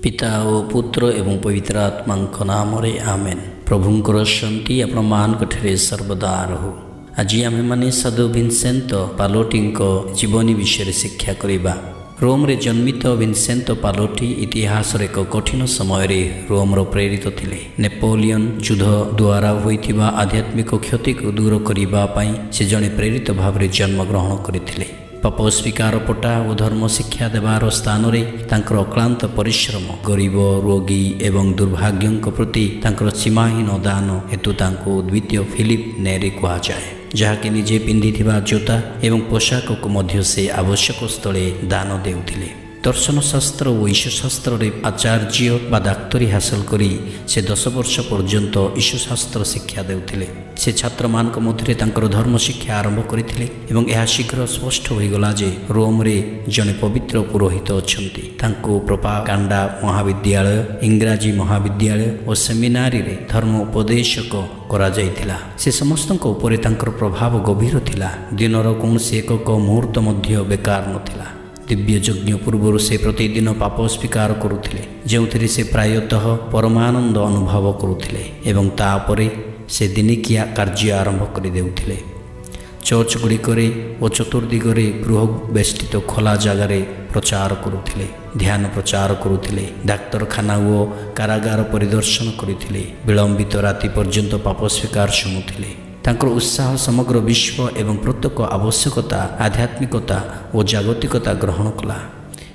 पिता और पुत्र एवं पवित्र आत्मा नाम आमेन। प्रभुंकर शांति आपण मानकठे सर्वदा रहो। आज आम मैंने साधु विन्सेंतो पालोटी जीवनी विषय शिक्षा करवा। रोम रे जन्मित विन्सेंतो पालोटी इतिहास एक कठिन समय रोम प्रेरित थिले। नेपोलियन युद्ध द्वारा होइथिबा आध्यात्मिक क्षति को दूर करने से जड़े प्रेरित भाव में जन्मग्रहण करथिले। पाप स्वीकार पटा और धर्म शिक्षा देवार स्थान में अक्लांत परिश्रम गरीब रोगी एवं दुर्भाग्यों प्रति सीमाहीन दान हेतु द्वितीय फिलिप नेरी कहुए, जहाँकि निजे पिंधि जोता एवं पोशाक को मध्य से आवश्यक स्थले दान देउथिले। दर्शन शास्त्र और ईशशास्त्र आचार्य बा डाक्तरी हासिल करी से 10 वर्ष पर्यंत ईशशास्त्र शिक्षा देउथिले। से छात्र मान मध्य धर्म शिक्षा आरंभ करथिले एवं यह शीघ्र स्पष्ट हो गला जे रोम रे जने पवित्र पुरोहित अछंती। तांको प्रोपागांडा महाविद्यालय, इंग्राजी महाविद्यालय और सेमिनारी रे धर्म उपदेशक करा जाइथिला। से समस्तक उपरे तांकर प्रभाव गभीर थिला। दिनर कौनसी एक मुहूर्त मध्य बेकार नथिला। दिव्य यज्ञ पूर्व से प्रतिदिन पाप स्वीकार करुथिले, जो से प्रायतः परमानंद अनुभव करुथिले एवं तापरे से दिनिकिया कार्य आरंभ कर देउथिले। चर्च गुड़िकरे और चतुर्दिगरे गृह बेष्टित खोला जगार प्रचार करुथिले, ध्यान प्रचार करुथिले, डाक्तरखाना और कारागार परिदर्शन करथिले। विलंबित राति पर्यंत पाप स्वीकार शुणुथिले। तांकर उत्साह समग्र विश्व एवं प्रत्येक आवश्यकता आध्यात्मिकता और जागतिकता ग्रहण कला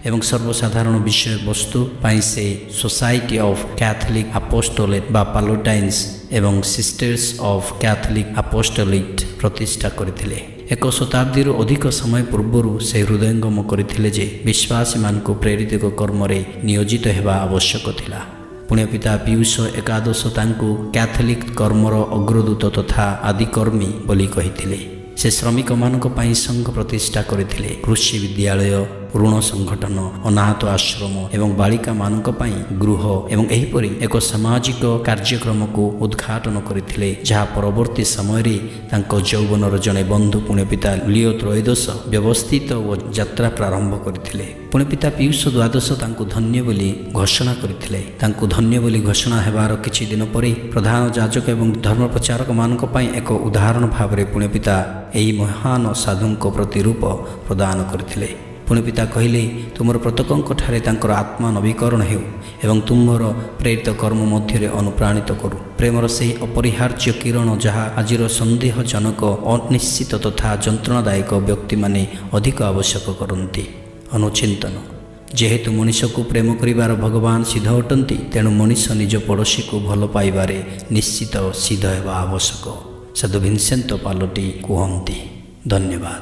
एवं सर्वसाधारण विषय वस्तु पाई से सोसाइटी ऑफ कैथोलिक अपोस्टोलेट बा पालोटाइन्स एवं सिस्टर्स ऑफ कैथोलिक अपोस्टोलेट प्रतिष्ठा करथिले। 1 शताब्दी अधिक समय पूर्व से हृदयंगम करथिले जे विश्वासी मानक प्रेरित कर्म रे नियोजित हेबा आवश्यक थिला। पुण्य पिता पियूष एकादश तांको कैथोलिक कर्मर अग्रदूत तथा आदिकर्मी बोली कहिथिले। से श्रमिक मानक पई संघ प्रतिष्ठा करथिले। कृषि विद्यालय, ऋण संगठन, अनाथ आश्रम एवं बालिका मानक पई गृह एवं एहीपरि एक सामाजिक कार्यक्रम को उद्घाटन करथिले, जहाँ परवर्ती समय रे तांको यौवनर जने बंधु पुण्य पिता लियो त्रयोदश व्यवस्थित और यात्रा प्रारंभ करथिले। पुण्य पिता पियूष द्वादश तांको धन्य बोली घोषणा करथिले। तांको धन्य बोली घोषणा हेबार किछि दिन परे प्रधान याजक एवं धर्म प्रचारक मानक पई एक उदाहरण भाव में पुण्य पिता एही महान साधुंक प्रतिरूप प्रदान करथिले। पुण्य पिता कहले, तुमर प्रत्येक ठारे तांकर आत्मा नवीकरण हेउ एवं तुमर प्रेरित कर्म मध्य अनुप्राणित करू। प्रेमर से अपरिहार्य किरण जहाँ आजिर सन्देहजनक अनिश्चित तथा जंत्रणादायक व्यक्ति माने अधिक आवश्यक करती। अनुचिंतन जेहेतु मनुष्य को प्रेम करिवार भगवान सिद्ध अटंती, तेणु मनुष्य निज पड़ोशी को भल पाइबारे निश्चित सिद्ध हेबा आवश्यक। साधु विन्सेंतो पालोटी कहती। धन्यवाद।